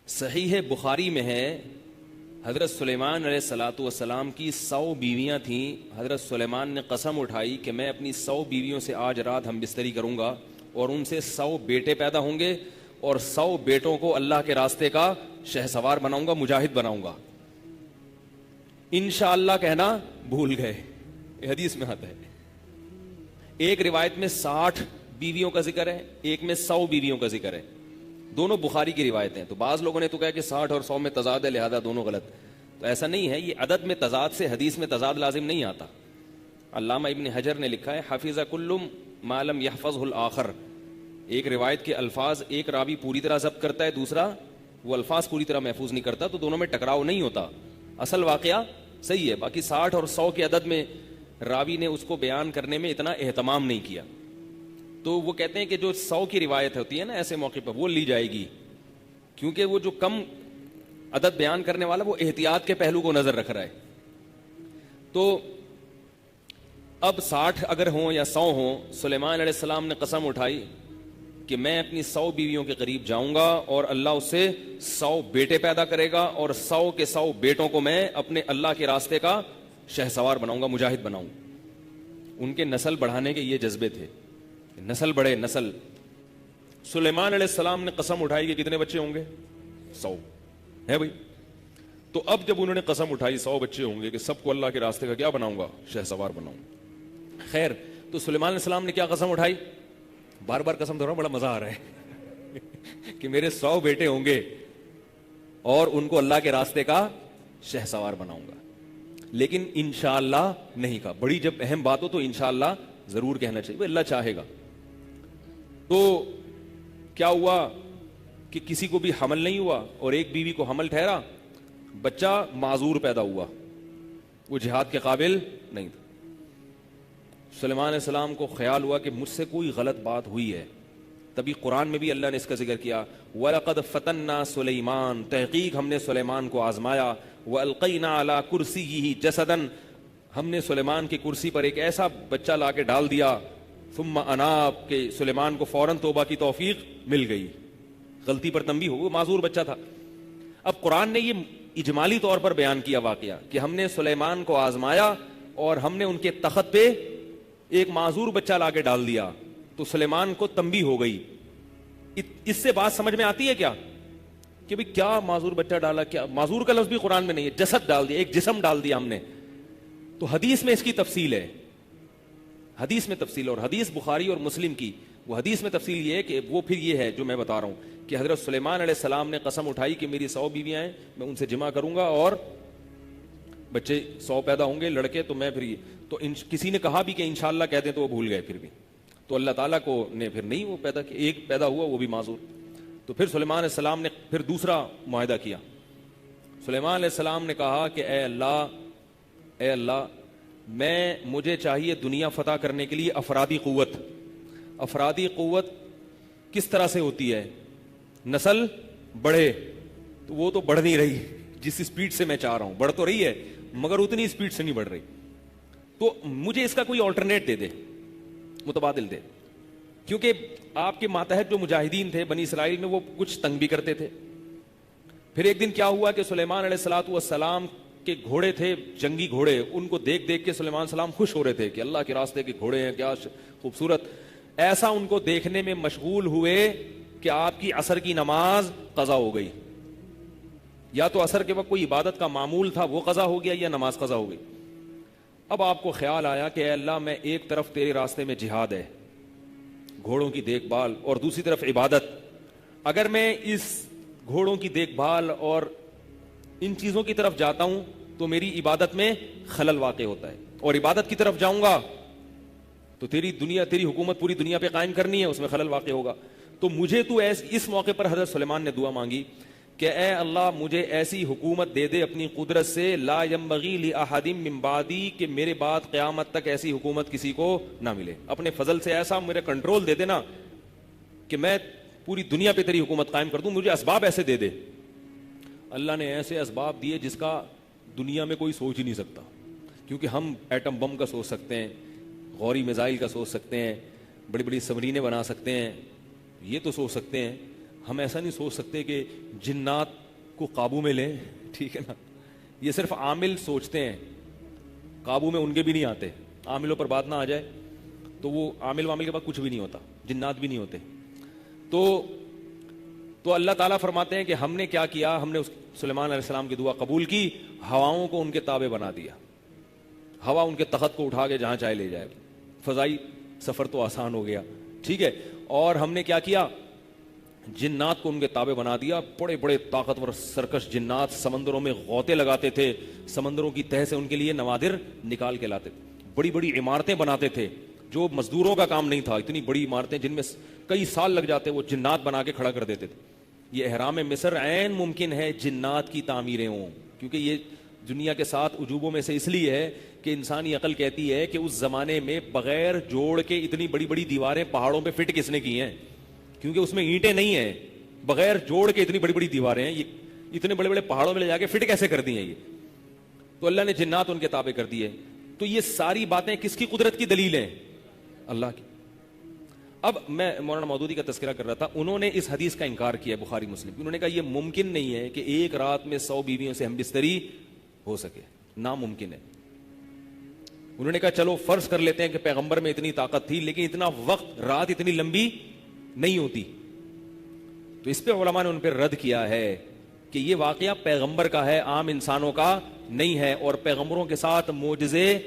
صحیح بخاری میں ہے حضرت سلیمان علیہ الصلاۃ والسلام کی 100 بیویاں تھیں. حضرت سلیمان نے قسم اٹھائی کہ میں اپنی 100 بیویوں سے آج رات ہم بستری کروں گا اور ان سے 100 بیٹے پیدا ہوں گے اور 100 بیٹوں کو اللہ کے راستے کا شہسوار بناؤں گا, مجاہد بناؤں گا. انشاءاللہ کہنا بھول گئے. حدیث میں آتا ہے. ایک روایت میں 60 بیویوں کا ذکر ہے, ایک میں 100 بیویوں کا ذکر ہے. دونوں بخاری کی روایتیں. تو بعض لوگوں نے تو کہا کہ 60 اور 100 میں تضاد ہے, لہذا دونوں غلط. تو ایسا نہیں ہے. یہ عدد میں تضاد سے حدیث میں تضاد لازم نہیں آتا. علامہ ابن حجر نے لکھا ہے حفظ کل ما لم يحفظه الآخر. ایک روایت کے الفاظ ایک راوی پوری طرح ضبط کرتا ہے, دوسرا وہ الفاظ پوری طرح محفوظ نہیں کرتا, تو دونوں میں ٹکراؤ نہیں ہوتا. اصل واقعہ صحیح ہے. باقی 60 اور 100 کے عدد میں راوی نے اس کو بیان کرنے میں اتنا اہتمام نہیں کیا. تو وہ کہتے ہیں کہ جو 100 کی روایت ہوتی ہے نا ایسے موقع پر, وہ لی جائے گی, کیونکہ وہ جو کم عدد بیان کرنے والا وہ احتیاط کے پہلو کو نظر رکھ رہا ہے. تو اب 60 اگر ہوں یا 100 ہوں, سلیمان علیہ السلام نے قسم اٹھائی کہ میں اپنی 100 بیویوں کے قریب جاؤں گا اور اللہ اس سے 100 بیٹے پیدا کرے گا اور 100 کے 100 بیٹوں کو میں اپنے اللہ کے راستے کا شہسوار بناؤں گا, مجاہد بناؤں. ان کے نسل بڑھانے کے یہ جذبے تھے, نسل بڑھے نسل. سلیمان علیہ السلام نے قسم اٹھائی کہ کتنے بچے ہوں گے؟ 100 ہے بھائی. تو اب جب انہوں نے قسم اٹھائی 100 بچے ہوں گے کہ سب کو اللہ کے راستے کا کیا بناؤں گا؟ شہسوار بناؤں. خیر, تو سلیمان علیہ السلام نے کیا قسم اٹھائی؟ بار بار قسم دہراؤں, بڑا مزہ آ رہا ہے کہ میرے 100 بیٹے ہوں گے اور ان کو اللہ کے راستے کا شہسوار بناؤں گا. لیکن انشاءاللہ نہیں کہا. بڑی جب اہم بات ہو تو انشاءاللہ ضرور کہنا چاہیے, اللہ چاہے گا. تو کیا ہوا کہ کسی کو بھی حمل نہیں ہوا اور ایک بیوی کو حمل ٹھہرا, بچہ معذور پیدا ہوا, وہ جہاد کے قابل نہیں تھا. سلیمان علیہ السلام کو خیال ہوا کہ مجھ سے کوئی غلط بات ہوئی ہے. تبھی قرآن میں بھی اللہ نے اس کا ذکر کیا, وَلَقَدْ فَتَنَّا سُلَيْمَانَ, تحقیق ہم نے سلیمان کو آزمایا, وَأَلْقَيْنَا عَلَى كُرْسِيِّهِ جَسَدًا, ہم نے سلیمان کی کرسی پر ایک ایسا بچہ لا کے ڈال دیا, ثم اناب, کہ سلیمان کو فوراً توبہ کی توفیق مل گئی. غلطی پر تنبیہ ہو, وہ معذور بچہ تھا. اب قرآن نے یہ اجمالی طور پر بیان کیا واقعہ کہ ہم نے سلیمان کو آزمایا اور ہم نے ان کے تخت پہ ایک معذور بچہ لا کے ڈال دیا, تو سلیمان کو تنبیہ ہو گئی. اس سے بات سمجھ میں آتی ہے کیا کہ بھئی کیا معذور بچہ ڈالا؟ کیا معذور کا لفظ بھی قرآن میں نہیں ہے, جسد ڈال دیا, ایک جسم ڈال دیا ہم نے. تو حدیث میں اس کی تفصیل ہے, حدیث میں تفصیل, اور حدیث بخاری اور مسلم کی. وہ حدیث میں تفصیل یہ ہے کہ وہ پھر یہ ہے جو میں بتا رہا ہوں کہ حضرت سلیمان علیہ السلام نے قسم اٹھائی کہ میری 100 بیویاں ہیں, میں ان سے جمع کروں گا اور بچے 100 پیدا ہوں گے لڑکے, تو میں پھر یہ. تو کسی نے کہا بھی کہ انشاءاللہ کہتے ہیں, تو وہ بھول گئے پھر بھی. تو اللہ تعالیٰ کو نے پھر نہیں وہ پیدا کیا, ایک پیدا ہوا وہ بھی معذور. تو پھر سلیمان علیہ السلام نے پھر دوسرا معاہدہ کیا. سلیمان علیہ السلام نے کہا کہ اے اللہ مجھے چاہیے دنیا فتح کرنے کے لیے افرادی قوت. افرادی قوت کس طرح سے ہوتی ہے؟ نسل بڑھے. تو وہ تو بڑھ نہیں رہی جس سپیڈ سے میں چاہ رہا ہوں, بڑھ تو رہی ہے مگر اتنی سپیڈ سے نہیں بڑھ رہی. تو مجھے اس کا کوئی آلٹرنیٹ دے دے, متبادل دے. کیونکہ آپ کے ماتحت جو مجاہدین تھے بنی اسرائیل میں, وہ کچھ تنگ بھی کرتے تھے. پھر ایک دن کیا ہوا کہ سلیمان علیہ الصلوۃ والسلام کے گھوڑے تھے, جنگی گھوڑے, ان کو دیکھ دیکھ کے سلیمان علیہ السلام خوش ہو رہے تھے کہ اللہ کے راستے کے گھوڑے ہیں, کیا خوبصورت. ایسا ان کو دیکھنے میں مشغول ہوئے کہ آپ کی عصر کی نماز قضا ہو گئی. یا تو عصر کے وقت کوئی عبادت کا معمول تھا وہ قضا ہو گیا, یا نماز قضا ہو گئی. اب آپ کو خیال آیا کہ اے اللہ, میں ایک طرف تیرے راستے میں جہاد ہے, گھوڑوں کی دیکھ بھال, اور دوسری طرف عبادت. اگر میں اس گھوڑوں کی دیکھ بھال اور ان چیزوں کی طرف جاتا ہوں تو میری عبادت میں خلل واقع ہوتا ہے, اور عبادت کی طرف جاؤں گا تو تیری حکومت پوری دنیا پہ قائم کرنی ہے, اس میں خلل واقع ہوگا. تو مجھے تو اس موقع پر حضرت سلیمان نے دعا مانگی کہ اے اللہ مجھے ایسی حکومت دے دے اپنی قدرت سے, لا ينبغی لأحد من بعدی, کہ میرے بعد قیامت تک ایسی حکومت کسی کو نہ ملے. اپنے فضل سے ایسا میرے کنٹرول دے دینا کہ میں پوری دنیا پہ تیری حکومت قائم کر دوں, مجھے اسباب ایسے دے دے. اللہ نے ایسے اسباب دیے جس کا دنیا میں کوئی سوچ ہی نہیں سکتا. کیونکہ ہم ایٹم بم کا سوچ سکتے ہیں, غوری میزائل کا سوچ سکتے ہیں, بڑی بڑی سبمرینیں بنا سکتے ہیں, یہ تو سوچ سکتے ہیں. ہم ایسا نہیں سوچ سکتے کہ جنات کو قابو میں لیں, ٹھیک ہے نا, یہ صرف عامل سوچتے ہیں, قابو میں ان کے بھی نہیں آتے. عاملوں پر بات نہ آ جائے تو وہ عامل وامل کے پاس کچھ بھی نہیں ہوتا, جنات بھی نہیں ہوتے. تو اللہ تعالیٰ فرماتے ہیں کہ ہم نے کیا کیا, ہم نے سلیمان علیہ السلام کی دعا قبول کی, ہواؤں کو ان کے تابع بنا دیا. ہوا ان کے تخت کو اٹھا کے جہاں چاہے لے جائے, فضائی سفر تو آسان ہو گیا, ٹھیک ہے. اور ہم نے کیا کیا, جنات کو ان کے تابع بنا دیا. بڑے بڑے طاقتور سرکش جنات سمندروں میں غوطے لگاتے تھے, سمندروں کی تہ سے ان کے لیے نوادر نکال کے لاتے تھے. بڑی بڑی عمارتیں بناتے تھے جو مزدوروں کا کام نہیں تھا. اتنی بڑی عمارتیں جن میں کئی سال لگ جاتے, وہ جنات بنا کے کھڑا کر دیتے تھے. یہ احرام مصر عین ممکن ہے جنات کی تعمیریں ہوں, کیونکہ یہ دنیا کے 7 عجوبوں میں سے اس لیے ہے کہ انسانی عقل کہتی ہے کہ اس زمانے میں بغیر جوڑ کے اتنی بڑی بڑی دیواریں پہاڑوں پہ فٹ کس نے کی ہیں, کیونکہ اس میں اینٹیں نہیں ہیں. بغیر جوڑ کے اتنی بڑی بڑی دیواریں ہیں, یہ اتنے بڑے بڑے پہاڑوں میں لے جا کے فٹ کیسے کر دی ہیں یہ. تو اللہ نے جنات ان کے تابع کر دیے. تو یہ ساری باتیں کس کی قدرت کی دلیل ہیں, اللہ کی. اب میں مولانا مودودی کا تذکرہ کر رہا تھا, انہوں نے اس حدیث کا انکار کیا بخاری مسلم. انہوں نے کہا یہ ممکن نہیں ہے کہ ایک رات میں 100 بیویوں سے ہم بستری ہو سکے, ناممکن ہے. انہوں نے کہا چلو فرض کر لیتے ہیں کہ پیغمبر میں اتنی طاقت تھی, لیکن اتنا وقت, رات اتنی لمبی نہیں ہوتی. تو اس پہ علماء نے ان پہ رد کیا ہے کہ یہ واقعہ پیغمبر کا ہے, عام انسانوں کا نہیں ہے. اور پیغمبروں کے ساتھ معجزے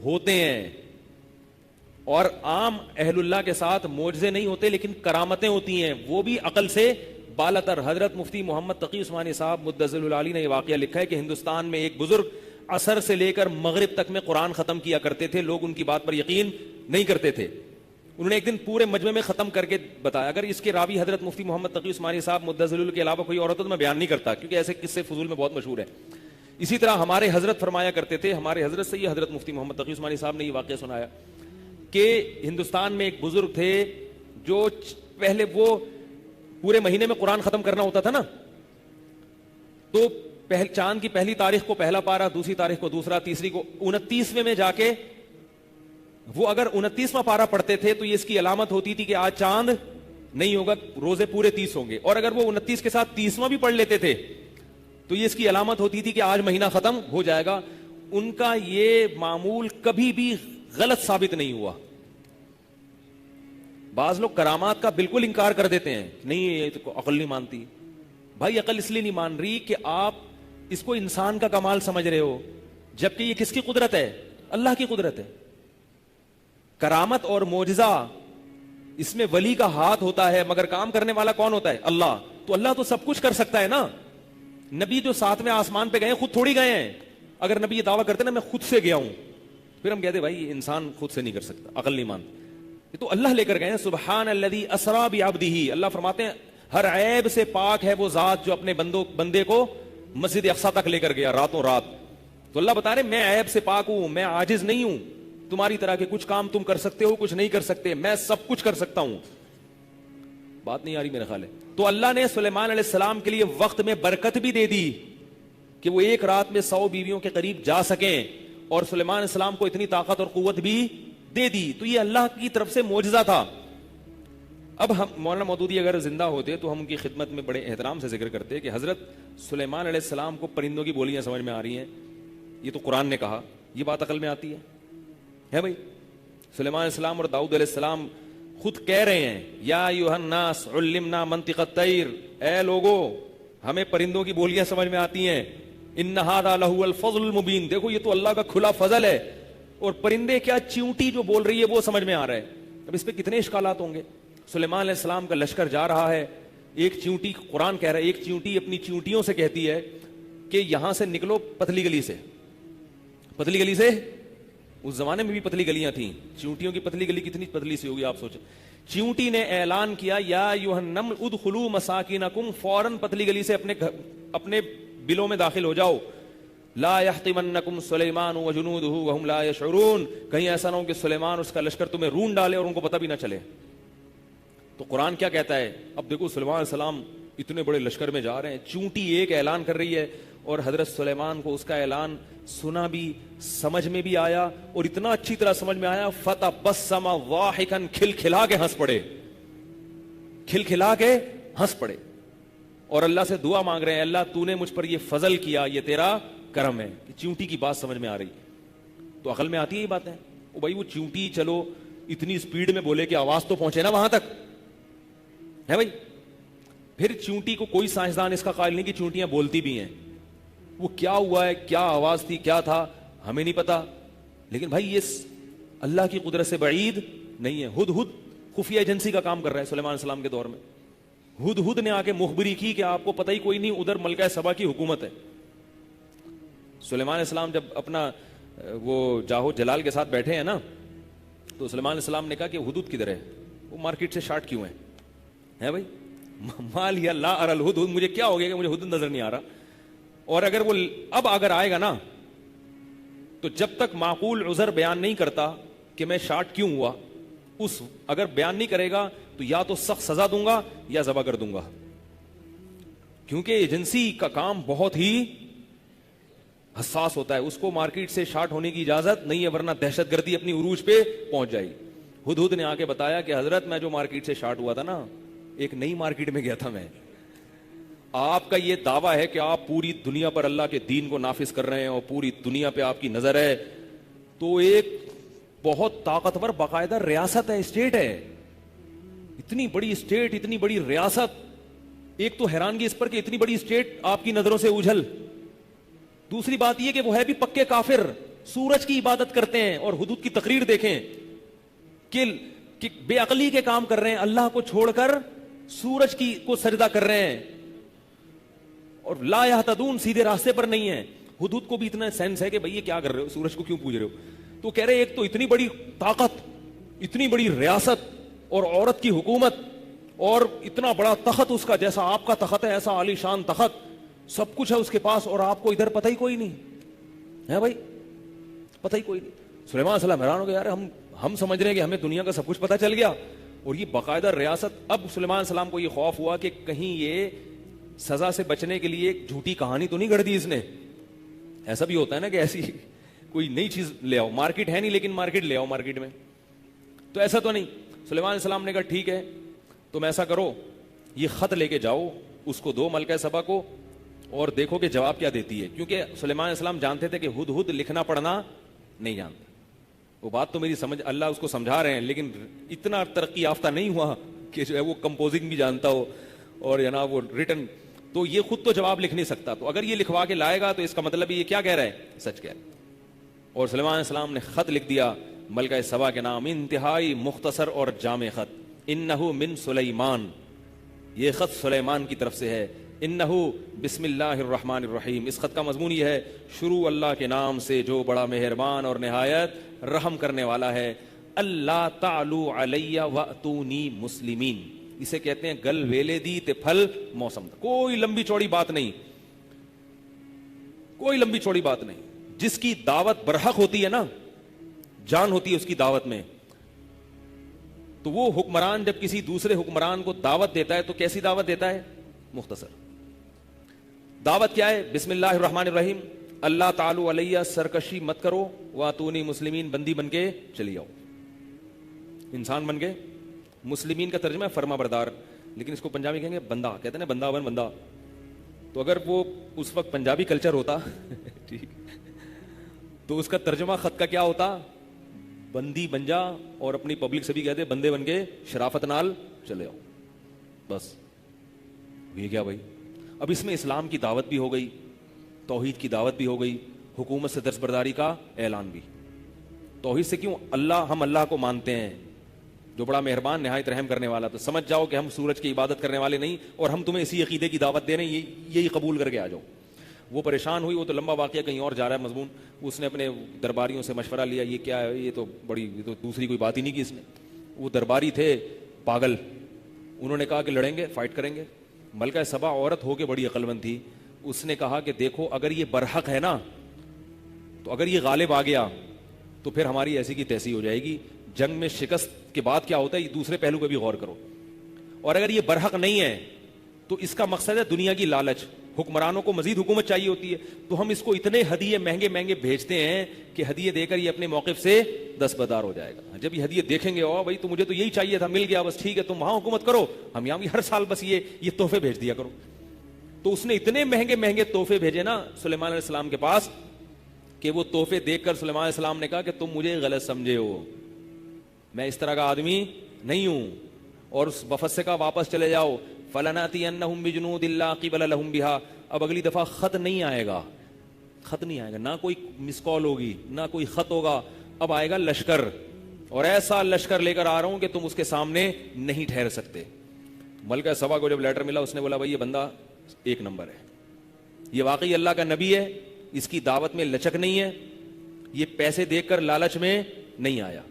ہوتے ہیں, اور عام اہل اللہ کے ساتھ معجزے نہیں ہوتے لیکن کرامتیں ہوتی ہیں, وہ بھی عقل سے بالاتر. حضرت مفتی محمد تقی عثمانی صاحب مدظل العالی نے یہ واقعہ لکھا ہے کہ ہندوستان میں ایک بزرگ عصر سے لے کر مغرب تک میں قرآن ختم کیا کرتے تھے, لوگ ان کی بات پر یقین نہیں کرتے تھے. انہوں نے ایک دن پورے مجمع میں ختم کر کے بتایا. اگر اس کے راوی حضرت مفتی محمد تقی عثمانی صاحب مدظل کے علاوہ کوئی اور ہوتا تو میں بیان نہیں کرتا, کیونکہ ایسے قصے فضول میں بہت مشہور ہے. اسی طرح ہمارے حضرت فرمایا کرتے تھے, ہمارے حضرت سے یہ حضرت مفتی محمد تقی عثمانی صاحب نے یہ واقعہ سنایا کہ ہندوستان میں ایک بزرگ تھے جو پہلے وہ پورے مہینے میں قرآن ختم کرنا ہوتا تھا نا, تو چاند کی پہلی تاریخ کو پہلا پارہ, دوسری تاریخ کو دوسرا, تیسری کو 29ویں میں جا کے وہ اگر 29واں پارہ پڑھتے تھے تو یہ اس کی علامت ہوتی تھی کہ آج چاند نہیں ہوگا, روزے پورے 30 ہوں گے. اور اگر وہ 29 کے ساتھ 30واں بھی پڑھ لیتے تھے تو یہ اس کی علامت ہوتی تھی کہ آج مہینہ ختم ہو جائے گا. ان کا یہ معمول کبھی بھی غلط ثابت نہیں ہوا. بعض لوگ کرامات کا بالکل انکار کر دیتے ہیں, نہیں یہ تو عقل نہیں مانتی. بھائی عقل اس لیے نہیں مان رہی کہ آپ اس کو انسان کا کمال سمجھ رہے ہو, جبکہ یہ کس کی قدرت ہے, اللہ کی قدرت ہے. کرامت اور معجزہ اس میں ولی کا ہاتھ ہوتا ہے, مگر کام کرنے والا کون ہوتا ہے, اللہ. تو اللہ تو سب کچھ کر سکتا ہے نا. نبی جو 7ویں آسمان پہ گئے خود تھوڑی گئے ہیں. اگر نبی یہ دعویٰ کرتے نا میں خود سے گیا ہوں, پھر ہم کہتے بھائی انسان خود سے نہیں کر سکتا, عقل نہیں مانتا. یہ تو اللہ لے کر گئے ہیں. سبحان الذی اسری بعبدہ, اللہ فرماتے ہیں ہر عیب سے پاک ہے وہ ذات جو اپنے بندے کو مسجد اقصیٰ تک لے کر گیا راتوں رات. تو اللہ بتا رہے میں عیب سے پاک ہوں, میں عاجز نہیں ہوں. تمہاری طرح کے کچھ کام تم کر سکتے ہو, کچھ نہیں کر سکتے, میں سب کچھ کر سکتا ہوں. بات نہیں آ رہی میرے خیال ہے. تو اللہ نے سلیمان علیہ السلام کے لیے وقت میں برکت بھی دے دی کہ وہ ایک رات میں 100 بیویوں کے قریب جا سکیں, اور سلیمان علیہ السلام کو اتنی طاقت اور قوت بھی دے دی. تو یہ اللہ کی طرف سے معجزہ تھا. اب ہم مولانا مودودی اگر زندہ ہوتے تو ہم ان کی خدمت میں بڑے احترام سے ذکر کرتے کہ حضرت سلیمان علیہ السلام کو پرندوں کی بولیاں سمجھ میں آ رہی ہیں, یہ تو قرآن نے کہا, یہ بات عقل میں آتی ہے بھائی. سلیمان علیہ السلام اور داؤد علیہ السلام خود کہہ رہے ہیں یا ایھا الناس علمنا منطق الطیر, اے لوگو ہمیں پرندوں کی بولیاں سمجھ میں آتی ہیں. ان ھذا لہو الفضل المبین, دیکھو یہ تو اللہ کا کھلا فضل ہے. اور پرندے کیا, چیونٹی جو بول رہی ہے وہ سمجھ میں آ رہا ہے. اب اس پہ کتنے اشکالات ہوں گے. سلیمان علیہ السلام کا لشکر جا رہا ہے, ایک چیونٹی, قرآن کہہ رہا ہے ایک چیونٹی اپنی چیونٹیوں سے کہتی ہے کہ یہاں سے نکلو پتلی گلی سے. پتلی گلی سے, اس زمانے میں بھی پتلی گلیاں تھیں, چیونٹیوں کی پتلی گلی کتنی پتلی سی ہوگی آپ سوچیں. چیونٹی نے اعلان کیا یا ایھا النمل ادخلوا مساکنکم, فوراً پتلی گلی سے اپنے بلوں میں داخل ہو جاؤ. لا یحطمنکم سلیمان وجنودہ وہم لا یشعرون, کہیں ایسا نہ ہو کہ سلیمان اس کا لشکر تمہیں رون ڈالے اور ان کو پتہ بھی نہ چلے. تو قرآن کیا کہتا ہے, اب دیکھو سلیمان علیہ السلام اتنے بڑے لشکر میں جا رہے ہیں, چونٹی ایک اعلان کر رہی ہے, اور حضرت سلیمان کو اس کا اعلان سنا بھی, سمجھ میں بھی آیا, اور اتنا اچھی طرح سمجھ میں آیا, فتبسم ضاحکا, کھلکھلا کے ہنس پڑے, کھلکھلا کے ہنس پڑے اور اللہ سے دعا مانگ رہے ہیں, اللہ تو نے مجھ پر یہ فضل کیا, یہ تیرا کرم ہے. کہ چیونٹی کی بات سمجھ میں آ رہی, تو عقل میں آتی ہے یہ باتیں. او بھائی وہ چیونٹی چلو اتنی سپیڈ میں بولے کہ آواز تو پہنچے نا وہاں تک, ہے بھائی. پھر چیونٹی کو کوئی سائنسدان اس کا قائل نہیں کہ چیونٹیاں بولتی بھی ہیں. وہ کیا ہوا ہے, کیا آواز تھی, کیا تھا, ہمیں نہیں پتا. لیکن بھائی یہ اللہ کی قدرت سے بعید نہیں ہے. ہدہد خفیہ ایجنسی کا کام کر رہا ہے سلیمان علیہ السلام کے دور میں. ہدہد نے آ کے مخبری کی کہ آپ کو پتہ ہی کوئی نہیں, ادھر ملکہ سبا کی حکومت ہے. سلیمان علیہ السلام جب اپنا وہ جاہو جلال کے ساتھ بیٹھے ہیں نا, تو سلیمان علیہ السلام نے کہا کہ ہدہد کدھر ہے, وہ مارکیٹ سے شارٹ کیوں ہے بھائی. مال یا لا ار الہدہد, مجھے کیا ہو گیا کہ مجھے ہدہد نظر نہیں آ رہا. اور اگر وہ اب اگر آئے گا نا, تو جب تک معقول عذر بیان نہیں کرتا کہ میں شارٹ کیوں ہوا, اس اگر بیان نہیں کرے گا تو یا تو سخت سزا دوں گا یا ذبح کر دوں گا. کیونکہ ایجنسی کا کام بہت ہی حساس ہوتا ہے, اس کو مارکیٹ سے شارٹ ہونے کی اجازت نہیں ہے, ورنہ دہشت گردی اپنی عروج پہ پہنچ جائے گی. ہدہد نے آ کے بتایا کہ حضرت میں جو مارکیٹ سے شارٹ ہوا تھا نا, ایک نئی مارکیٹ میں گیا تھا میں. آپ کا یہ دعویٰ ہے کہ آپ پوری دنیا پر اللہ کے دین کو نافذ کر رہے ہیں اور پوری دنیا پہ آپ کی نظر ہے, تو ایک بہت طاقتور باقاعدہ ریاست ہے, اسٹیٹ ہے, اتنی بڑی اسٹیٹ, اتنی بڑی ریاست. ایک تو حیرانگی اس پر کہ اتنی بڑی اسٹیٹ آپ کی نظروں سے اوجھل. دوسری بات یہ کہ وہ ہے بھی پکے کافر, سورج کی عبادت کرتے ہیں. اور حدود کی تقریر دیکھیں کہ بے عقلی کے کام کر رہے ہیں, اللہ کو چھوڑ کر سورج کی کو سجدہ کر رہے ہیں, اور لا یہتدون, سیدھے راستے پر نہیں ہے. حدود کو بھی اتنا سینس ہے کہ بھئی یہ کیا کر رہے ہو, سورج کو کیوں پوج رہے ہو. تو کہہ رہے ایک تو اتنی بڑی طاقت, اتنی بڑی ریاست اور عورت کی حکومت, اور اتنا بڑا تخت اس کا, جیسا آپ کا تخت ہے ایسا عالی شان تخت, سب کچھ ہے اس کے پاس, اور آپ کو ادھر پتہ ہی کوئی نہیں ہے بھائی, پتہ ہی کوئی نہیں. سلیمان علیہ السلام حیران ہو گیا, یار ہم سمجھ رہے ہیں کہ ہمیں دنیا کا سب کچھ پتہ چل گیا, اور یہ باقاعدہ ریاست. اب سلیمان علیہ السلام کو یہ خوف ہوا کہ کہیں یہ سزا سے بچنے کے لیے ایک جھوٹی کہانی تو نہیں گڑھ دی اس نے. ایسا بھی ہوتا ہے نا کہ ایسی کوئی نئی چیز لے آؤ, مارکیٹ ہے نہیں لیکن مارکیٹ لے آؤ مارکیٹ میں, تو ایسا تو نہیں. سلیمان علیہ السلام نے کہا ٹھیک ہے, تم ایسا کرو, یہ خط لے کے جاؤ, اس کو دو ملکہ سبا کو, اور دیکھو کہ جواب کیا دیتی ہے. کیونکہ سلیمان علیہ السلام جانتے تھے کہ ہدہد لکھنا پڑھنا نہیں جانتا. وہ بات تو میری سمجھ, اللہ اس کو سمجھا رہے ہیں, لیکن اتنا ترقی یافتہ نہیں ہوا کہ جو ہے وہ کمپوزنگ بھی جانتا ہو اور جناب وہ ریٹن, تو یہ خود تو جواب لکھ نہیں سکتا. تو اگر یہ لکھوا کے لائے گا تو اس کا مطلب یہ کیا کہہ رہا ہے, سچ کہہ رہا ہے. اور سلیمان علیہ السلام نے خط لکھ دیا ملکہ سبا کے نام, انتہائی مختصر اور جامع خط, انہو من سلیمان, یہ خط سلیمان کی طرف سے ہے. انہو بسم اللہ الرحمن الرحیم, اس خط کا مضمون یہ ہے, شروع اللہ کے نام سے جو بڑا مہربان اور نہایت رحم کرنے والا ہے. اللہ تعلو علیہ واتونی مسلمین, اسے کہتے ہیں گل ویلے دی تے پھل موسم. کوئی لمبی چوڑی بات نہیں, کوئی لمبی چوڑی بات نہیں. جس کی دعوت برحق ہوتی ہے نا, جان ہوتی ہے اس کی دعوت میں, تو وہ حکمران جب کسی دوسرے حکمران کو دعوت دیتا ہے تو کیسی دعوت دیتا ہے, مختصر. دعوت کیا ہے, بسم اللہ الرحمن الرحیم, اللہ تعالی علیہ, سرکشی مت کرو, واتونی مسلمین, بندی بن کے چلی آؤ, انسان بن کے. مسلمین کا ترجمہ ہے فرما بردار, لیکن اس کو پنجابی کہیں گے بندہ, کہتے ہیں نا بندہ بن بندہ. تو اگر وہ اس وقت پنجابی کلچر ہوتا ٹھیک, تو اس کا ترجمہ خط کا کیا ہوتا, بندی بن جا, اور اپنی پبلک سے بھی کہتے بندے بن کے شرافت نال چلے آؤ, بس. یہ کیا بھائی, اب اس میں اسلام کی دعوت بھی ہو گئی, توحید کی دعوت بھی ہو گئی, حکومت سے دستبرداری کا اعلان بھی. توحید سے کیوں, ہم اللہ کو مانتے ہیں جو بڑا مہربان نہایت رحم کرنے والا, تو سمجھ جاؤ کہ ہم سورج کی عبادت کرنے والے نہیں, اور ہم تمہیں اسی عقیدے کی دعوت دے رہے ہیں, یہی قبول کر کے آ جاؤ. وہ پریشان ہوئی, وہ تو لمبا واقعہ کہیں اور جا رہا ہے مضمون. اس نے اپنے درباریوں سے مشورہ لیا, یہ کیا ہے, یہ تو دوسری کوئی بات ہی نہیں کی اس نے. وہ درباری تھے پاگل, انہوں نے کہا کہ لڑیں گے, فائٹ کریں گے. ملکہ سبا عورت ہو کے بڑی عقل مند تھی, اس نے کہا کہ دیکھو اگر یہ برحق ہے نا, تو اگر یہ غالب آ گیا تو پھر ہماری ایسی کی تیسی ہو جائے گی. جنگ میں شکست کے بعد کیا ہوتا ہے, یہ دوسرے پہلو پہ بھی غور کرو. اور اگر یہ برحق نہیں ہے تو اس کا مقصد ہے دنیا کی لالچ. حکمرانوں کو مزید حکومت چاہیے ہوتی ہے, تو ہم اس کو اتنے ہدیے مہنگے مہنگے بھیجتے ہیں کہ ہدیے دے کر یہ اپنے موقف سے دستبردار ہو جائے گا. جب یہ ہدیے دیکھیں گے, او بھائی تو مجھے تو یہی چاہیے تھا, مل گیا, بس ٹھیک ہے تم وہاں حکومت کرو, ہم یہاں بھی ہر سال بس یہ تحفے بھیج دیا کرو. تو اس نے اتنے مہنگے مہنگے تحفے بھیجے نا سلیمان علیہ السلام کے پاس کہ وہ تحفے دیکھ کر سلیمان علیہ السلام نے کہا کہ تم مجھے غلط سمجھے ہو, میں اس طرح کا آدمی نہیں ہوں. اور اس وفد سے کہا واپس چلے جاؤ. فَلَنَأْتِيَنَّهُمْ بِجُنُودٍ لَا قِبَلَ لَهُمْ بِهَا. اب اگلی دفعہ خط نہیں آئے گا, خط نہیں آئے گا, نہ کوئی مس کال ہوگی, نہ کوئی خط ہوگا, اب آئے گا لشکر, اور ایسا لشکر لے کر آ رہا ہوں کہ تم اس کے سامنے نہیں ٹھہر سکتے. ملکہ سبا کو جب لیٹر ملا, اس نے بولا بھائی یہ بندہ ایک نمبر ہے, یہ واقعی اللہ کا نبی ہے, اس کی دعوت میں لچک نہیں ہے, یہ پیسے دیکھ کر لالچ میں نہیں آیا.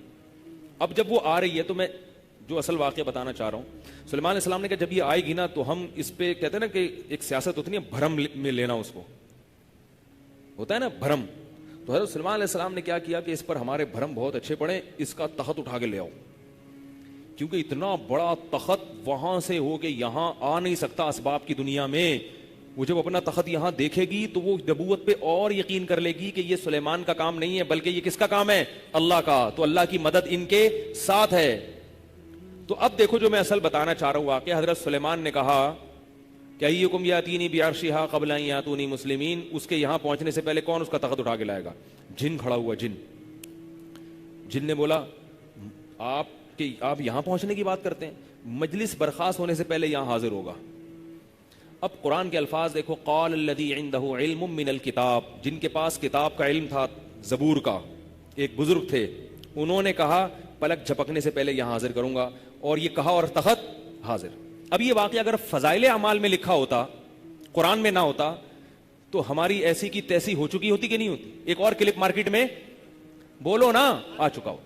اب جب وہ آ رہی ہے تو میں جو اصل واقعہ بتانا چاہ رہا ہوں, سلیمان علیہ السلام نے کہا جب یہ آئے گی نا تو ہم اس پہ کہتے ہیں نا کہ ایک سیاست ہوتی ہے بھرم میں لینا, اس کو ہوتا ہے نا بھرم. تو حضرت سلیمان علیہ السلام نے کیا کیا کہ اس پر ہمارے بھرم بہت اچھے پڑے, اس کا تخت اٹھا کے لے آؤ, کیونکہ اتنا بڑا تخت وہاں سے ہو کے یہاں آ نہیں سکتا اسباب کی دنیا میں. وہ جب اپنا تخت یہاں دیکھے گی تو وہ نبوت پہ اور یقین کر لے گی کہ یہ سلیمان کا کام نہیں ہے بلکہ یہ کس کا کام ہے, اللہ کا. تو اللہ کی مدد ان کے ساتھ ہے. تو اب دیکھو جو میں اصل بتانا چاہ رہا ہوں واقعہ, حضرت سلیمان نے کہا کہ ایکم یاتینی بعرشھا قبل ان یاتونی مسلمین. اس کے یہاں پہنچنے سے پہلے کون اس کا تخت اٹھا کے لائے گا؟ جن کھڑا ہوا, جن نے بولا آپ یہاں پہنچنے کی بات کرتے ہیں, مجلس برخاست ہونے سے پہلے یہاں حاضر ہوگا. اب قرآن کے الفاظ دیکھو, قال الذی عنده علم من الکتاب, جن کے پاس کتاب کا علم تھا, زبور کا ایک بزرگ تھے, انہوں نے کہا پلک جھپکنے سے پہلے یہاں حاضر کروں گا, اور یہ کہا اور تخت حاضر. اب یہ واقعہ اگر فضائل اعمال میں لکھا ہوتا, قرآن میں نہ ہوتا, تو ہماری ایسی کی تیسی ہو چکی ہوتی کہ نہیں ہوتی؟ ایک اور کلپ مارکیٹ میں بولو نا آ چکا ہوتا.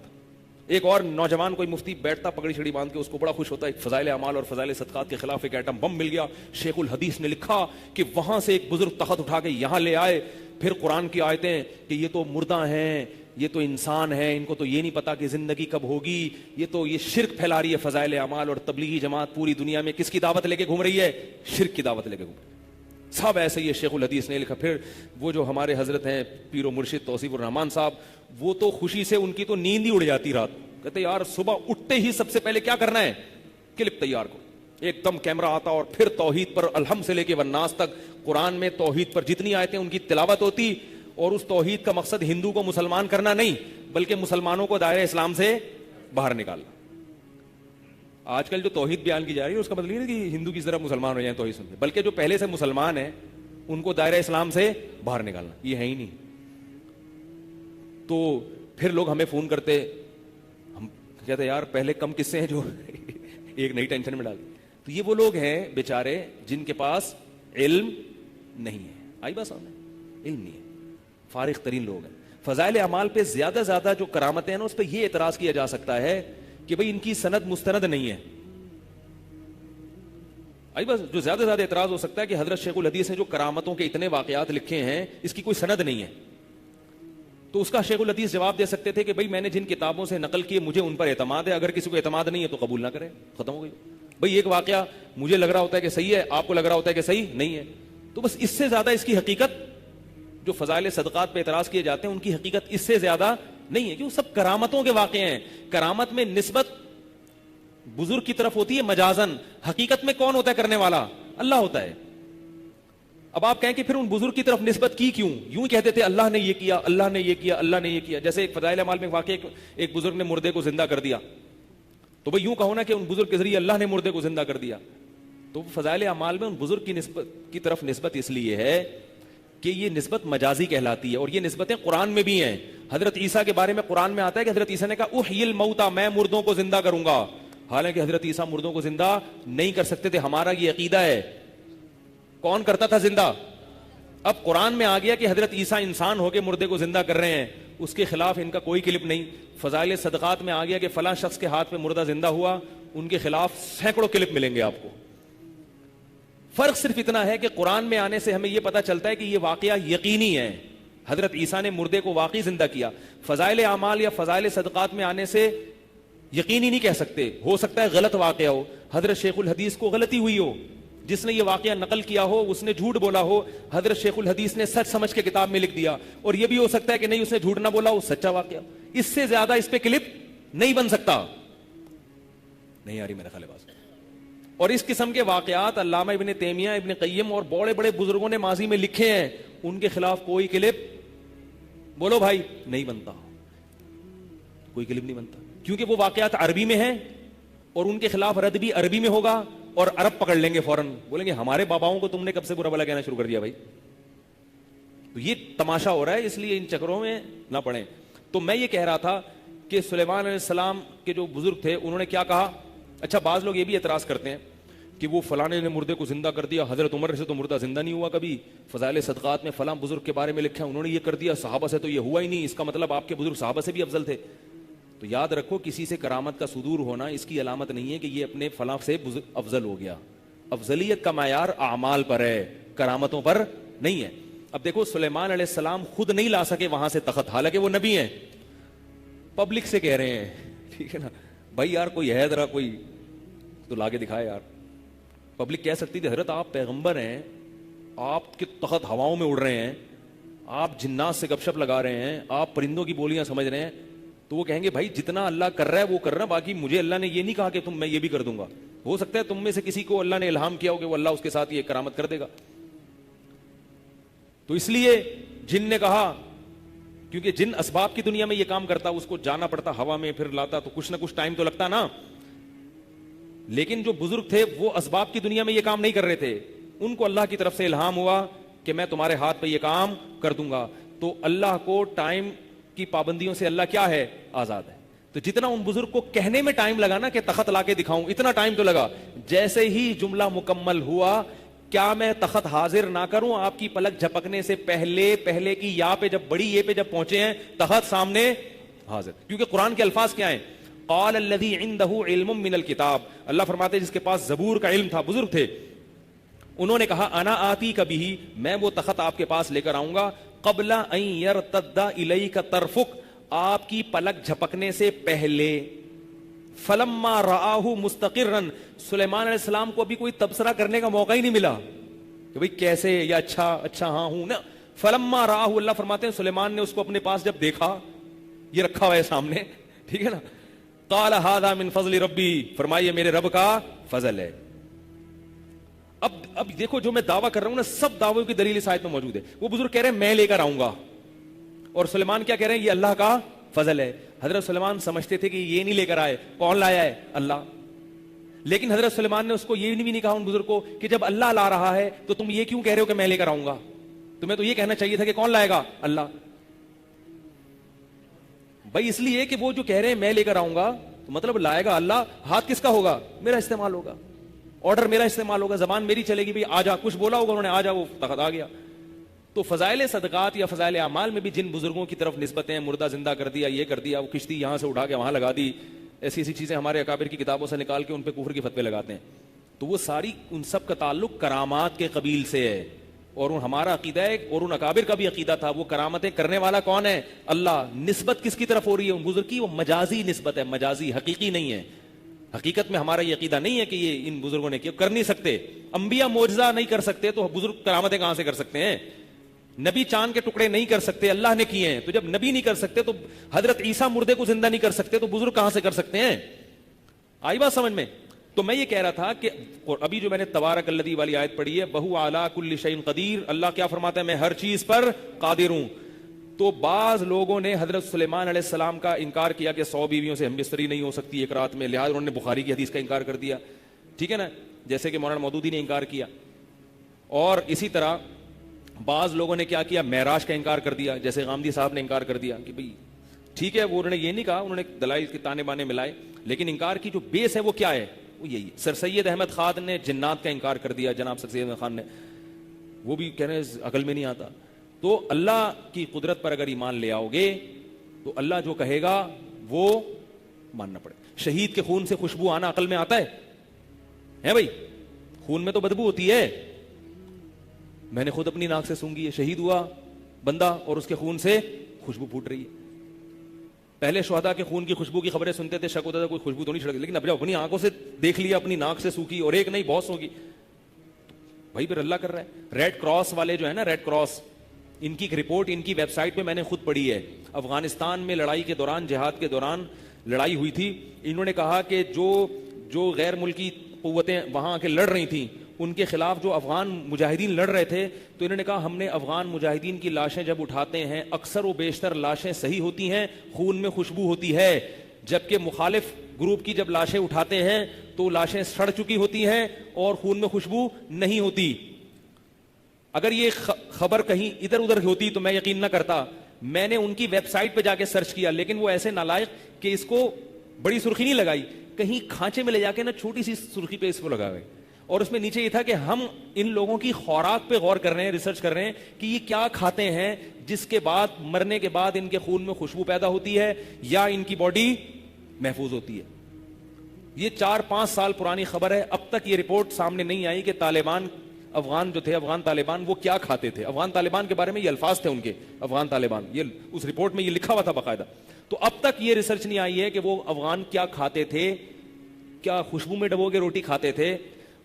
ایک اور نوجوان کوئی مفتی بیٹھتا پگڑی چھڑی باندھ کے, اس کو بڑا خوش ہوتا ہے, فضائل اعمال اور فضائل صدقات کے خلاف ایک ایٹم بم مل گیا. شیخ الحدیث نے لکھا کہ وہاں سے ایک بزرگ تخت اٹھا کے یہاں لے آئے, پھر قرآن کی آیتیں کہ یہ تو مردہ ہیں, یہ تو انسان ہے, ان کو تو یہ نہیں پتا کہ زندگی کب ہوگی, یہ شرک پھیلا رہی ہے فضائل اعمال, اور تبلیغی جماعت پوری دنیا میں کس کی دعوت لے کے گھوم رہی ہے؟ شرک کی دعوت لے کے گھوم رہی ہے. سب ایسے ہی شیخ الحدیث نے لکھا. پھر وہ جو ہمارے حضرت ہیں پیر و مرشد توصیف الرحمان صاحب, وہ تو خوشی سے ان کی تو نیند ہی اڑ جاتی رات, کہتے یار صبح اٹھتے ہی سب سے پہلے کیا کرنا ہے, کلپ تیار کرو. ایک دم کیمرہ آتا اور پھر توحید پر الحمد سے لے کے والناس تک قرآن میں توحید پر جتنی آیتیں ان کی تلاوت ہوتی, اور اس توحید کا مقصد ہندو کو مسلمان کرنا نہیں بلکہ مسلمانوں کو دائرہ اسلام سے باہر نکالنا. آج کل جو توحید بیان کی جا رہی ہے اس کا مطلب نہیں کہ ہندو کی طرح مسلمان ہو جائیں توحید سن کے, بلکہ جو پہلے سے مسلمان ہیں ان کو دائرہ اسلام سے باہر نکالنا, یہ ہے ہی نہیں. تو پھر لوگ ہمیں فون کرتے, ہم کہتے یار پہلے کم قصے ہیں جو ایک نئی ٹینشن میں ڈال. تو یہ وہ لوگ ہیں بیچارے جن کے پاس علم نہیں ہے. آئی بات سامنے, علم نہیں ہے, فارغ ترین لوگ ہیں. فضائل اعمال پہ زیادہ سے زیادہ جو کرامتیں ہیں نا, اس پہ یہ اعتراض کیا جا سکتا ہے کہ بھئی ان کی سند مستند نہیں ہے. آئی بس جو زیادہ سے زیادہ اعتراض ہو سکتا ہے کہ حضرت شیخ الحدیث نے جو کرامتوں کے اتنے واقعات لکھے ہیں اس کی کوئی سند نہیں ہے. تو اس کا شیخ الحدیث جواب دے سکتے تھے کہ بھئی میں نے جن کتابوں سے نقل کیے مجھے ان پر اعتماد ہے, اگر کسی کو اعتماد نہیں ہے تو قبول نہ کرے, ختم ہو گئی. بھئی ایک واقعہ مجھے لگ رہا ہوتا ہے کہ صحیح ہے, آپ کو لگ رہا ہوتا ہے کہ صحیح نہیں ہے, تو بس اس سے زیادہ اس کی حقیقت, جو فضائل صدقات پہ اعتراض کیے جاتے ہیں ان کی حقیقت اس سے زیادہ نہیں ہے, کیوں سب کرامتوں کے واقعے ہیں. کرامت میں نسبت بزرگ کی طرف ہوتی ہے مجازن, حقیقت میں کون ہوتا ہے کرنے والا؟ اللہ ہوتا ہے. اب آپ کہیں کہ پھر ان بزرگ کی طرف نسبت کی کیوں؟ یوں ہی کہتے تھے اللہ نے یہ کیا, اللہ نے یہ کیا, اللہ نے یہ کیا. جیسے ایک فضائل اعمال میں واقع ایک بزرگ نے مردے کو زندہ کر دیا, تو بھئی یوں کہو نا کہ ان بزرگ کے ذریعے اللہ نے مردے کو زندہ کر دیا. تو فضائل اعمال میں ان بزرگ کی نسبت کی طرف نسبت اس لیے ہے کہ یہ نسبت مجازی کہلاتی ہے, اور یہ نسبتیں قرآن میں بھی ہیں. حضرت عیسیٰ کے بارے میں قرآن میں آتا ہے کہ حضرت عیسیٰ نے کہا احیی الموتیٰ, میں مردوں کو زندہ کروں گا, حالانکہ حضرت عیسیٰ مردوں کو زندہ نہیں کر سکتے تھے. ہمارا یہ عقیدہ ہے. کون کرتا تھا زندہ؟ اب قرآن میں آ گیا کہ حضرت عیسیٰ انسان ہو کے مردے کو زندہ کر رہے ہیں, اس کے خلاف ان کا کوئی کلپ نہیں. فضائل صدقات میں آ گیا کہ فلاں شخص کے ہاتھ میں مردہ زندہ ہوا, ان کے خلاف سینکڑوں کلپ ملیں گے آپ کو. فرق صرف اتنا ہے کہ قرآن میں آنے سے ہمیں یہ پتا چلتا ہے کہ یہ واقعہ یقینی ہے, حضرت عیسیٰ نے مردے کو واقعی زندہ کیا. فضائل اعمال یا فضائل صدقات میں آنے سے یقینی نہیں کہہ سکتے, ہو سکتا ہے غلط واقعہ ہو, حضرت شیخ الحدیث کو غلطی ہوئی ہو, جس نے یہ واقعہ نقل کیا ہو اس نے جھوٹ بولا ہو، حضرت شیخ الحدیث نے سچ سمجھ کے کتاب میں لکھ دیا، اور یہ بھی ہو سکتا ہے کہ نہیں اس نے جھوٹ نہ بولا، وہ سچا واقعہ، اس سے زیادہ اس پہ کلپ نہیں بن سکتا. نہیں آ رہی میرے خیال بات. اور اس قسم کے واقعات علامہ ابن تیمیہ، ابن قیم اور بڑے بڑے بزرگوں نے ماضی میں لکھے ہیں، ان کے خلاف کوئی کلپ بولو بھائی نہیں بنتا، کوئی کلپ نہیں بنتا، کیونکہ وہ واقعات عربی میں ہیں اور ان کے خلاف رد بھی عربی میں ہوگا، اور عرب پکڑ لیں گے فوراً، بولیں گے ہمارے باباؤں کو تم نے کب سے برا بھلا کہنا شروع کر دیا بھائی. تو یہ تماشا ہو رہا ہے، اس لیے ان چکروں میں نہ پڑیں. تو میں یہ کہہ رہا تھا کہ سلیمان علیہ السلام کے جو بزرگ تھے انہوں نے کیا کہا. اچھا بعض لوگ یہ بھی اعتراض کرتے ہیں کہ وہ فلانے نے مردے کو زندہ کر دیا، حضرت عمر سے تو مردہ زندہ نہیں ہوا کبھی، فضائل صدقات میں فلاں بزرگ کے بارے میں لکھا ہے انہوں نے یہ کر دیا، صحابہ سے تو یہ ہوا ہی نہیں، اس کا مطلب آپ کے بزرگ صحابہ سے بھی افضل تھے. تو یاد رکھو کسی سے کرامت کا صدور ہونا اس کی علامت نہیں ہے کہ یہ اپنے فلاں سے افضل ہو گیا. افضلیت کا معیار اعمال پر ہے، کرامتوں پر نہیں ہے. اب دیکھو سلیمان علیہ السلام خود نہیں لا سکے وہاں سے تخت، حالانکہ وہ نبی ہیں، پبلک سے کہہ رہے ہیں، ٹھیک ہے نا بھائی یار کوئی ہے ذرا کوئی تو لا کے دکھائے یار. پبلک کہہ سکتی تھی حضرت آپ پیغمبر ہیں، آپ کے تخت ہواؤں میں اڑ رہے ہیں، آپ جنات سے گپ شپ لگا رہے ہیں، آپ پرندوں کی بولیاں سمجھ رہے ہیں. تو وہ کہیں گے بھائی جتنا اللہ کر رہا ہے وہ کر رہا ہے، باقی مجھے اللہ نے یہ نہیں کہا کہ میں یہ بھی کر دوں گا. ہو سکتا ہے تم میں سے کسی کو اللہ نے الہام کیا ہو کہ وہ اللہ اس کے ساتھ یہ کرامت کر دے گا. تو اس لیے جن نے کہا، کیونکہ جن اسباب کی دنیا میں یہ کام کرتا اس کو جانا پڑتا ہوا میں، پھر لاتا تو کچھ نہ کچھ ٹائم تو لگتا نا. لیکن جو بزرگ تھے وہ اسباب کی دنیا میں یہ کام نہیں کر رہے تھے، ان کو اللہ کی طرف سے الہام ہوا کہ میں تمہارے ہاتھ پہ یہ کام کر دوں گا. تو اللہ کو ٹائم کی پابندیوں سے اللہ کیا ہے؟ آزاد ہے. تو جتنا ان بزرگ کو کہنے میں ٹائم لگا نا کہ تخت لا کے دکھاؤں، اتنا ٹائم تو لگا. جیسے ہی جملہ مکمل ہوا، کیا میں تخت حاضر نہ کروں؟ آپ کی پلک جھپکنے سے پہلے کی یا پہ جب بڑی یہ پہ جب پہنچے ہیں تخت سامنے حاضر. کیونکہ قرآن کے الفاظ کیا ہیں؟ قال الذی عندہ علم من الکتاب، اللہ فرماتے جس کے پاس زبور کا علم تھا، بزرگ تھے، انہوں نے کہا انا آتی کبھی، میں وہ تخت آپ کے پاس لے کر آؤں گا، قبل ان یرتد الیک طرفک، آپ کی پلک جھپکنے سے پہلے. فلما رآہ مستقرا، سلیمان علیہ السلام کو ابھی کوئی تبصرہ کرنے کا موقع ہی نہیں ملا کہ بھئی کیسے یا اچھا ہاں ہوں نا. فلما رآہ، اللہ فرماتے ہیں سلیمان نے اس کو اپنے پاس جب دیکھا، یہ رکھا ہوا ہے سامنے، ٹھیک ہے نا، قال ھذا من فضل ربی، فرمائیے میرے رب کا فضل ہے. اب دیکھو جو میں دعویٰ کر رہا ہوں نا، سب دعووں کی دلیل اس آیت میں موجود ہے. وہ بزرگ کہہ رہے ہیں میں لے کر آؤں گا، اور سلیمان کیا کہہ رہے ہیں؟ یہ اللہ کا فضل ہے. حضرت سلیمان سمجھتے تھے کہ یہ نہیں لے کر آئے، کون لایا ہے؟ اللہ. لیکن حضرت سلیمان نے اس کو یہ بھی نہیں کہا ان بزرگ کو کہ جب اللہ لا رہا ہے تو تم یہ کیوں کہہ رہے ہو کہ میں لے کر آؤں گا؟ تمہیں تو یہ کہنا چاہیے تھا کہ کون لائے گا؟ اللہ. بھائی اس لیے کہ وہ جو کہہ رہے ہیں میں لے کر آؤں گا تو مطلب لائے گا اللہ، ہاتھ کس کا ہوگا؟ میرا استعمال ہوگا، آرڈر میرا استعمال ہوگا، زبان میری چلے گی، بھائی آ جا، کچھ بولا ہوگا انہوں نے، آ جا، وہ تخت آ گیا. تو فضائل صدقات یا فضائل اعمال میں بھی جن بزرگوں کی طرف نسبتیں، مردہ زندہ کر دیا، یہ کر دیا، وہ کشتی یہاں سے اٹھا کے وہاں لگا دی، ایسی چیزیں ہمارے اکابر کی کتابوں سے نکال کے ان پہ کفر کے فتوے لگاتے ہیں. تو وہ ساری ان سب کا تعلق کرامات کے قبیل سے ہے. اور ہمارا عقیدہ ہے، اور ان اکابر کا بھی عقیدہ تھا، وہ کرامتیں کرنے والا کون ہے؟ اللہ. نسبت کس کی طرف ہو رہی ہے ان بزرگ کی؟ وہ مجازی نسبت ہے، مجازی، حقیقی نہیں ہے. حقیقت میں ہمارا یہ عقیدہ نہیں ہے کہ یہ ان بزرگوں نے کیا، کر نہیں سکتے. انبیاء معجزہ نہیں کر سکتے تو بزرگ کرامتیں کہاں سے کر سکتے ہیں؟ نبی چاند کے ٹکڑے نہیں کر سکتے، اللہ نے کیے ہیں. تو جب نبی نہیں کر سکتے تو حضرت عیسیٰ مردے کو زندہ نہیں کر سکتے تو بزرگ کہاں سے کر سکتے ہیں؟ آئی بات سمجھ میں؟ تو میں یہ کہہ رہا تھا کہ ابھی جو میں نے تبارک الذی والی آیت پڑھی ہے، بہو اعلی کل شیء قدیر، اللہ کیا فرماتا ہے؟ میں ہر چیز پر قادر ہوں. تو بعض لوگوں نے حضرت سلیمان علیہ السلام کا انکار کیا کہ 100 بیویوں سے ہم بستری نہیں ہو سکتی ایک رات میں، لہٰذا انہوں نے بخاری کی حدیث کا انکار کر دیا، ٹھیک ہے نا، جیسے کہ مولانا مودودی نے انکار کیا. اور اسی طرح بعض لوگوں نے کیا کیا؟ معراج کا انکار کر دیا، جیسے غامدی صاحب نے انکار کر دیا کہ بھئی ٹھیک ہے، وہ انہوں نے یہ نہیں کہا، انہوں نے دلائل کے تانے بانے ملائے، لیکن انکار کی جو بیس ہے وہ کیا ہے؟ وہ یہی ہے. سر سید احمد خان نے جنات کا انکار کر دیا، جناب سر سید احمد خان نے، وہ بھی کہہ رہے ہیں عقل میں نہیں آتا. تو اللہ کی قدرت پر اگر ایمان لے آؤ گے تو اللہ جو کہے گا وہ ماننا پڑے. شہید کے خون سے خوشبو آنا عقل میں آتا ہے بھائی؟ خون میں تو بدبو ہوتی ہے، میں نے خود اپنی ناک سے سونگھی ہے. شہید ہوا بندہ اور اس کے خون سے خوشبو پھوٹ رہی ہے. پہلے شہداء کے خون کی خوشبو کی خبریں سنتے تھے، شک ہوتا تھا کوئی خوشبو تو نہیں چھڑک، لیکن اب جب اپنی آنکھوں سے دیکھ لیا، اپنی ناک سے سوکھی، اور ایک نہیں بہت سوکھی، بھائی پھر اللہ کر رہا ہے. ریڈ کراس والے جو ہے نا, ریڈ کراس, ان کی رپورٹ ان کی ویب سائٹ پہ میں نے خود پڑھی ہے. افغانستان میں لڑائی کے دوران, جہاد کے دوران لڑائی ہوئی تھی, انہوں نے کہا کہ جو غیر ملکی قوتیں وہاں آ کے لڑ رہی تھیں ان کے خلاف جو افغان مجاہدین لڑ رہے تھے, تو انہوں نے کہا ہم نے افغان مجاہدین کی لاشیں جب اٹھاتے ہیں اکثر و بیشتر لاشیں صحیح ہوتی ہیں, خون میں خوشبو ہوتی ہے, جبکہ مخالف گروپ کی جب لاشیں اٹھاتے ہیں تو لاشیں سڑ چکی ہوتی ہیں اور خون میں خوشبو نہیں ہوتی. اگر یہ خبر کہیں ادھر ادھر ہوتی تو میں یقین نہ کرتا. میں نے ان کی ویب سائٹ پہ جا کے سرچ کیا, لیکن وہ ایسے نالائق کہ اس کو بڑی سرخی نہیں لگائی, کہیں کھانچے میں لے جا کے نا چھوٹی سی سرخی پہ اس کو لگا ہوئے, اور اس میں نیچے یہ تھا کہ ہم ان لوگوں کی خوراک پہ غور کر رہے ہیں, ریسرچ کر رہے ہیں کہ یہ کیا کھاتے ہیں جس کے بعد مرنے کے بعد ان کے خون میں خوشبو پیدا ہوتی ہے یا ان کی باڈی محفوظ ہوتی ہے. یہ 4-5 سال پرانی خبر ہے, اب تک یہ رپورٹ سامنے نہیں آئی کہ طالبان, افغان جو تھے, افغان طالبان, وہ کیا کھاتے تھے. افغان طالبان کے بارے میں یہ الفاظ تھے ان کے, افغان طالبان, یہ اس رپورٹ میں یہ لکھا ہوا تھا باقاعدہ. تو اب تک یہ ریسرچ نہیں آئی ہے کہ وہ افغان کیا کھاتے تھے, کیا خوشبو میں ڈبو کے روٹی کھاتے تھے.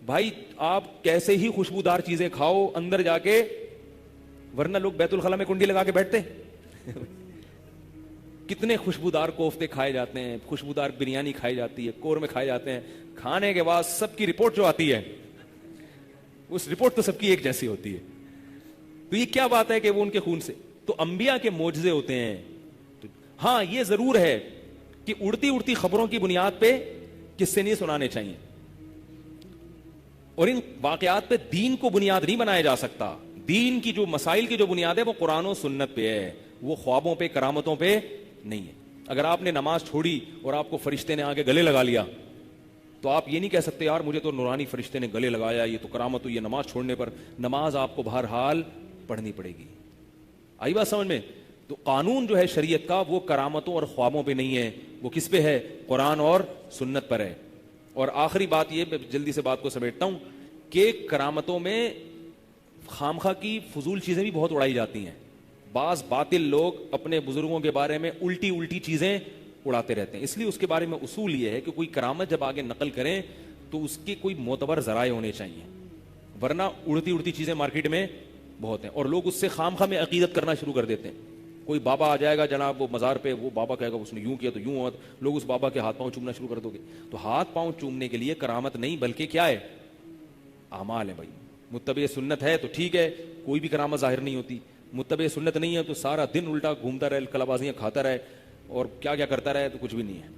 بھائی آپ کیسے ہی خوشبودار چیزیں کھاؤ اندر جا کے, ورنہ لوگ بیت الخلا میں کنڈی لگا کے بیٹھتے. کتنے خوشبودار کوفتے کھائے جاتے ہیں, خوشبودار بریانی کھائی جاتی ہے, قورمے کھائے جاتے ہیں. کھانے کے بعد سب کی رپورٹ جو آتی ہے اس رپورٹ تو سب کی ایک جیسی ہوتی ہے. تو یہ کیا بات ہے کہ وہ ان کے خون سے. تو انبیاء کے معجزے ہوتے ہیں. ہاں یہ ضرور ہے کہ اڑتی اڑتی خبروں کی بنیاد پہ قصے نہیں سنانے چاہیے, اور ان واقعات پہ دین کو بنیاد نہیں بنایا جا سکتا. دین کی جو مسائل کی جو بنیاد ہے وہ قرآن و سنت پہ ہے, وہ خوابوں پہ, کرامتوں پہ نہیں ہے. اگر آپ نے نماز چھوڑی اور آپ کو فرشتے نے آگے گلے لگا لیا تو آپ یہ نہیں کہہ سکتے یار مجھے تو نورانی فرشتے نے گلے لگایا, یہ تو کرامت ہوئی ہے نماز چھوڑنے پر. نماز آپ کو بہرحال پڑھنی پڑے گی. آئی بات سمجھ میں؟ تو قانون جو ہے شریعت کا وہ کرامتوں اور خوابوں پہ نہیں ہے, وہ کس پہ ہے؟ قرآن اور سنت پر ہے. اور آخری بات یہ, میں جلدی سے بات کو سمیٹتا ہوں, کہ کرامتوں میں خامخواہ کی فضول چیزیں بھی بہت اڑائی جاتی ہیں. بعض باطل لوگ اپنے بزرگوں کے بارے میں الٹی الٹی چیزیں اڑاتے رہتے ہیں. اس لیے اس کے بارے میں اصول یہ ہے کہ کوئی کرامت جب آگے نقل کریں تو اس کے کوئی معتبر ذرائع ہونے چاہیے, ورنہ اڑتی اڑتی چیزیں مارکیٹ میں بہت ہیں اور لوگ اس سے خامخواہ میں عقیدت کرنا شروع کر دیتے ہیں. کوئی بابا آ جائے گا جناب وہ مزار پہ, وہ بابا کہے گا اس نے یوں کیا تو یوں ہوا, لوگ اس بابا کے ہاتھ پاؤں چومنا شروع کر دو گے. تو ہاتھ پاؤں چومنے کے لیے کرامت نہیں بلکہ کیا ہے؟ اعمال ہے. بھائی متبع سنت ہے تو ٹھیک ہے, کوئی بھی کرامت ظاہر نہیں ہوتی. متبع سنت نہیں ہے تو سارا دن الٹا گھومتا رہے, کلابازیاں کھاتا رہے اور کیا کیا کرتا رہے تو کچھ بھی نہیں ہے.